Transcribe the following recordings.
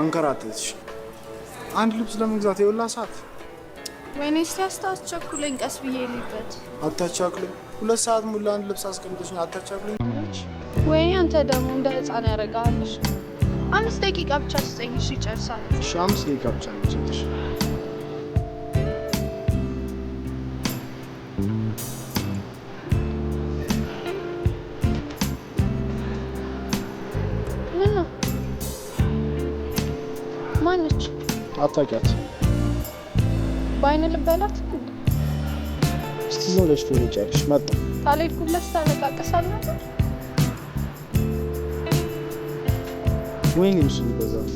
አንከራተትሽ። አንድ ልብስ ለመግዛት የወላ ሰዓት። ወይኔ ሲያስታቸኩለኝ ቀስ ብዬ ልይበት። አታቻክለኝ። 2 ሰዓት ሙሉ አንድ ልብስ አስቀምጠሽ አታቻክለኝ ልጅ። ወይኔ አንተ ደግሞ እንደ ህፃን ያደርጋለሽ። 5 ደቂቃ ብቻ ስጠይሽ ይጨርሳል። እሺ 5 ደቂቃ ብቻ ልጅሽ። ማነች? አታውቂያት? በአይነ ልበላት። እስቲ ዝም ብለሽ ትወጪያለሽ። መጣ ካልሄድኩለት ታለቃቅሳለህ ነበር። ወይኔ እሱ ይበዛል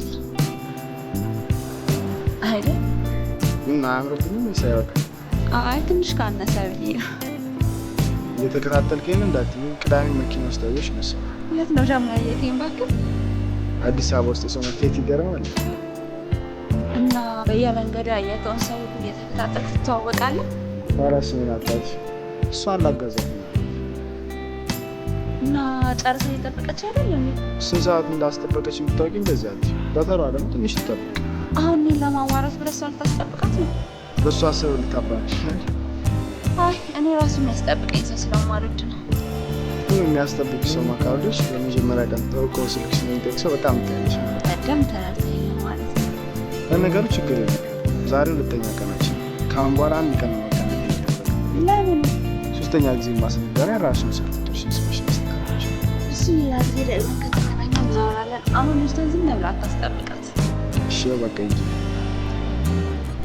አይደል? እና አምሮብኝ ሳይወቅ አይ ትንሽ ካነሰ ብዬ ነው። እየተከታተልከኝ እንዳትዪ። ቅዳሜ መኪና ውስጥ አየሽ መሰለኝ። የት ነው ጃማ የቴም ባክህ? አዲስ አበባ ውስጥ የሰው መታየት ይገርማል። እና በየመንገዱ ያየከውን ሰው እየተከታተልክ ትተዋወቃለህ? ራስ ምን አጣች? እሷ አላጋዛት እና ጨርሳ እየጠበቀች አይደል እንዴ? ስንት ሰዓት እንዳስጠበቀች የምታውቂ እንደዚህ አለች። በተሯ ደግሞ ትንሽ ትጠብቅ። አሁን እኔን ለማዋራት ብለህ እሷን ልታስጠብቃት ነው? በእሷ ሰው ልታባሽ? አይ እኔ ራሱ የሚያስጠብቀኝ ሰው ስለማልወድ ነው። የሚያስጠብቅ ሰው ማካወደሽ በመጀመሪያ ቀን ጠውቀው ስልክ ስለሚጠቅ ሰው በጣም ታያለሽ። ቀደም ተረድተኸኝ ማለት ነው። ለነገሩ ችግር የለም። ዛሬ 2ኛ ቀናችን። ከአሁን በኋላ አንድ ቀን ነው መቀመጥ። ለምን? 3ኛ ጊዜ ማስነገሪያ ራሱን ሰርቶሽ ስፔሻሊስት ታች። እሱ ሌላ ጊዜ ደግሞ ከተገናኘ እናወራለን። አሁን ልጅቷን ዝም ብላ አታስጠብቃት። እሺ በቃ እንጂ።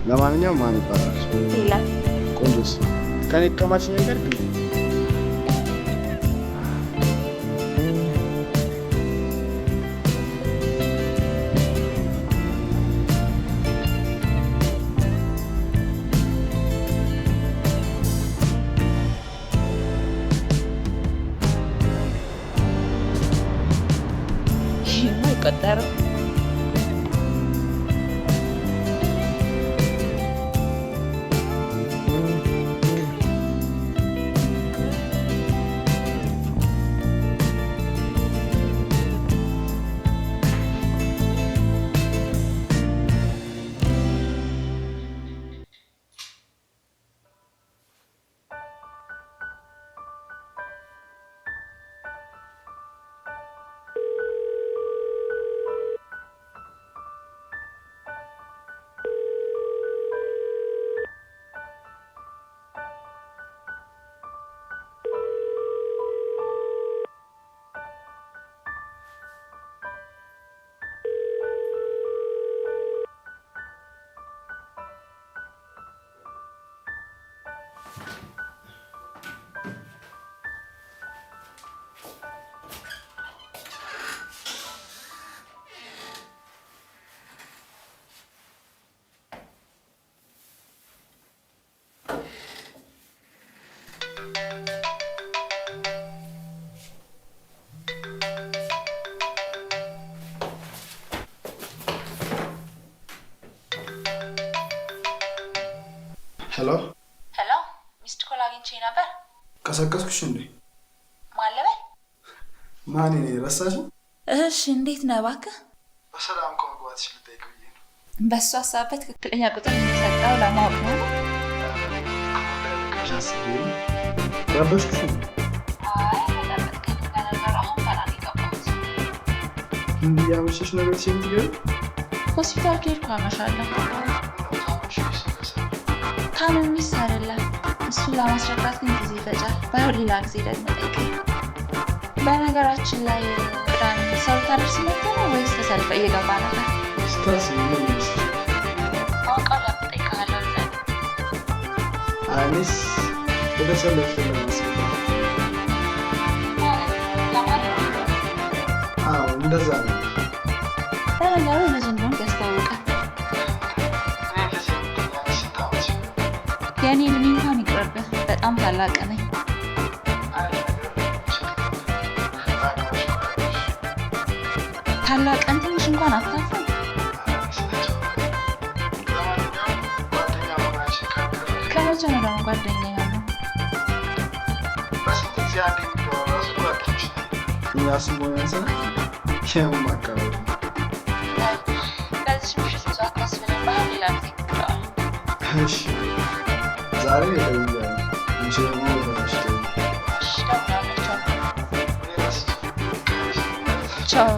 ለማንኛውም ማን ይባላል? ሌላ ቆንጆስ ከኔ ከማች ነገር ግን ይቆጠረው ሄሎ ሄሎ፣ ሚስድ ኮል አግኝቼ ነበር። ቀሰቀስኩሽ እንዴ? ማለበል ማን ነው ረሳሽ? እሺ እንዴት ነህ? እባክህ በሰላም ከመግባትሽ ልጠይቅ ብዬ ነው። በእሱ ሀሳብህ ትክክለኛ ቁጥር የሚሰጠው ለማወቅ ነው። ረበሽኩሽ? እያመሸሽ ነው ቤትሽ የምትገቢው? ሆስፒታል ከሄድኩ አመሻለሁ። ታምሜስ አይደለም። እሱን ለማስረዳት ግን ጊዜ ይፈጃል። ባይሆን ሌላ ጊዜ ደግሞ ጠይቀኝ። በነገራችን ላይ ቅዳሜ ሰው ታደርስ መጥተህ ነው ወይስ ተሰልፈ እየገባ ነበር? ስታስቢ ምን ይመስልሽ? አውቃለሁ እጠይቅሃለሁ ብለህ እኔስ ወደ ሰለፍ ለማስገባት እንደዛ ነው። ለነገሩ ልጅ እንደሆንክ ያስታውቃል። የእኔ እድሜ እንኳን ይቅርብህ፣ በጣም ታላቅ ነኝ። ታላቅን ትንሽ እንኳን አታፍርም? ከመቼ ነው ደግሞ ጓደኛ ያለው? እኛ ስንሆን ያንሰናል። የምን ማካበድ አረ ይደውላል እንጂ ቻው።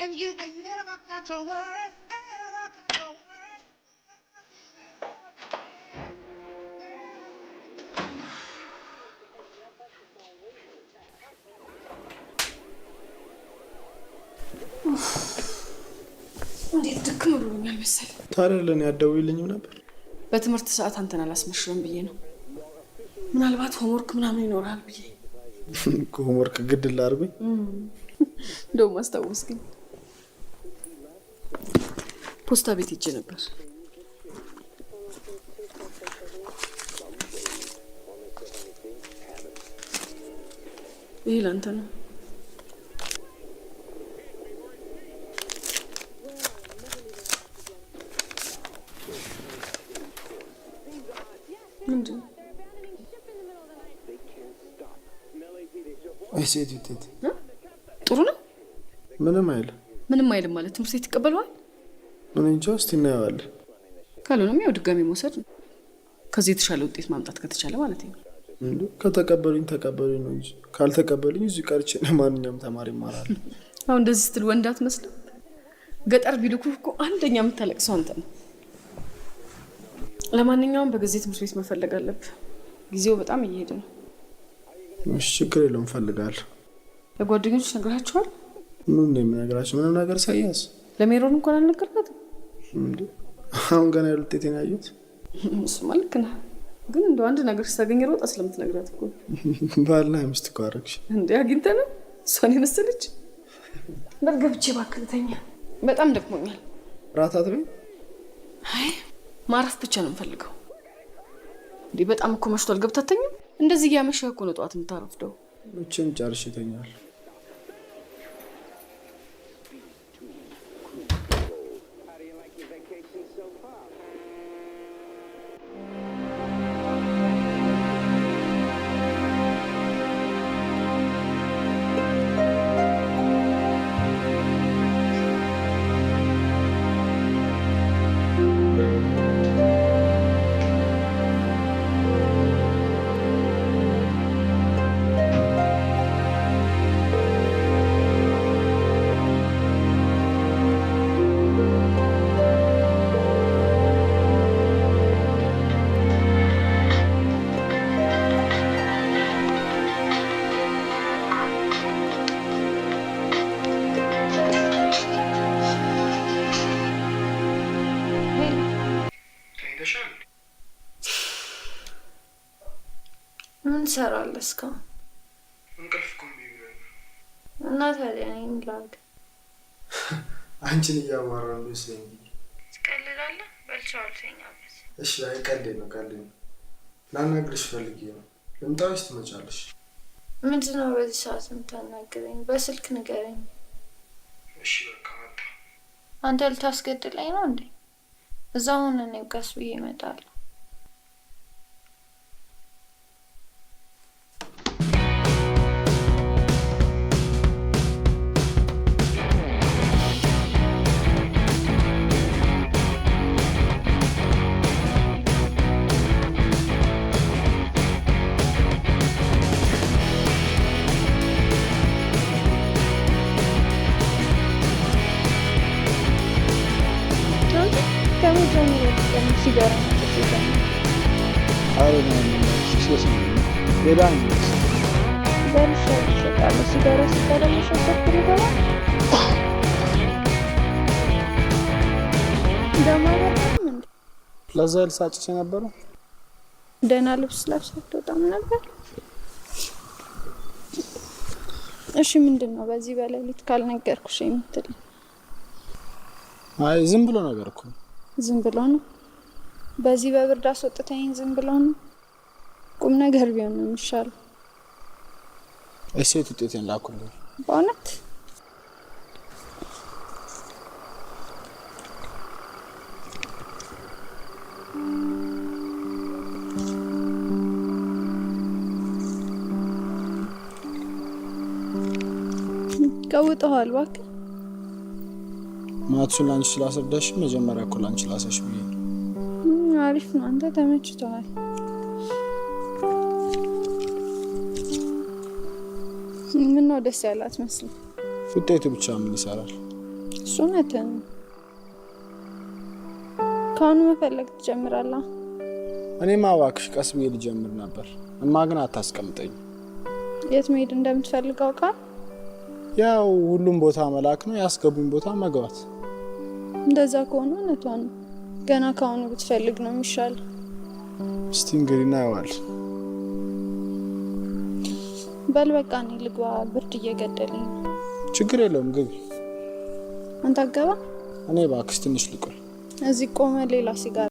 And you never have to worry. እንዴት ድክም ብሎኛል መሰለኝ። ታዲያ ለኔ አትደውይልኝም ነበር? በትምህርት ሰዓት አንተን አላስመሽም ብዬ ነው። ምናልባት ሆምወርክ ምናምን ይኖራል ብዬ። ሆምወርክ ግድ ላርበኝ? እንደውም አስታወስኩኝ። ፖስታ ቤት ሄጄ ነበር። ይሄ ላንተ ነው። ምንድን ነው? አይ ሴት ይተት ጥሩ ነው። ምንም አይልም። ምንም አይልም ማለት ትምህርት ቤት ይቀበለዋል? ምን እንጃ፣ እስቲ እናየዋለን። ካልሆነም ያው ድጋሚ መውሰድ ነው። ከዚህ የተሻለ ውጤት ማምጣት ከተቻለ ማለት ነው። እንዴ ከተቀበሉኝ ተቀበሉኝ ነው እንጂ ካልተቀበሉኝ እዚህ ቀርቼ ለማንኛውም ተማሪ ይማራል። አሁን እንደዚህ ስትል ወንድ አትመስልም። ገጠር ቢልኩህ እኮ አንደኛ የምታለቅሰው አንተ ነው። ለማንኛውም በጊዜ ትምህርት ቤት መፈለግ አለብህ። ጊዜው በጣም እየሄደ ነው። እሺ ችግር የለውም እፈልጋለሁ። ለጓደኞች ነግራቸዋል? ምን ነው የምነግራቸው? ምንም ነገር ሳይያዝ ለሜሮን እንኳን አልነገርካትም? እንዴ አሁን ገና ያሉት ውጤቴን ያዩት። እሱማ ልክ ነህ፣ ግን እንደው አንድ ነገር ስታገኝ ሮጣ ስለምትነግራት እኮ ባልና ሚስት እኮ አደረግሽ እንዴ? አግኝተህ ነው እሷን የመሰለች? በርገብቼ እባክህ ልተኛ፣ በጣም ደክሞኛል። ራት አትበይም? አይ ማረፍ ብቻ ነው የምፈልገው። እንዴ በጣም እኮ መሽቷል። ገብተህ አትተኛም? እንደዚህ እያመሸህ እኮ ነው ጠዋት የምታረፍደው። መቼም ጨርሼ እተኛለሁ። ምን ትሰራለህ እስካሁን? እንቅልፍ እኮ እምቢ ብሎኝ ነው። እና ታዲያ እኔ ምን ላድርግ? አንቺን እያማራሁ ነው ስለኝ። ትቀልዳለህ? በልቼው አልተኛበት። እሺ አይ ቀልዴ ነው ቀልዴ ነው። ላናግርሽ ፈልጌ ነው። ልምጣ ወይስ ትመጫለሽ? ምንድን ነው በዚህ ሰዓት የምታናግረኝ? በስልክ ንገረኝ። እሺ በቃ መጣ። አንተ ልታስገድለኝ ነው እንዴ? እዛው ሆነ እኔ ቀስ ብዬ እመጣለሁ። ሲጋራ ሌላ ሲጋራ ሲጋራ መሸፈት ይገባ ደማረም ለዛ ልሳጭቼ ነበረ። ደህና ልብስ ለብሰህ በጣም ነበር። እሺ ምንድን ነው በዚህ በሌሊት ካልነገርኩሽ የምትል? አይ ዝም ብሎ ነገር እኮ። ዝም ብሎ ነው? በዚህ በብርድ አስወጥተኸኝ ዝም ብሎ ነው? ቁም ነገር ቢሆን ነው የሚሻለው። እሴት ውጤቴን ላኩልኝ። በእውነት ቀውጠዋል እባክህ። ማትሱን ላንቺ ስላስረዳሽ መጀመሪያ እኮ ላንቺ ላሳሽ ብዬ ነው። አሪፍ ነው። አንተ ተመችቶሃል። ምን ነው ደስ ያላት መስል? ውጤቱ ብቻ ምን ይሰራል? እሱ እውነትህን ነው። ካሁኑ መፈለግ ትጀምራለህ? እኔማ እባክሽ ቀስ ብዬ ልጀምር ነበር። እማ ግን አታስቀምጠኝ። የት መሄድ እንደምትፈልግ አውቃ? ያው ሁሉም ቦታ መላክ ነው፣ ያስገቡኝ ቦታ መግባት። እንደዛ ከሆነ እውነቷን ነው። ገና ካሁኑ ብትፈልግ ነው የሚሻል። እስቲ እንግዲህ እናየዋለን። በል በቃ እኔ ልግባ፣ ብርድ እየገደለኝ ነው። ችግር የለውም ግቢ። አንተ አገባ? እኔ እባክሽ ትንሽ ልቆይ። እዚህ ቆመ ሌላ ሲጋራ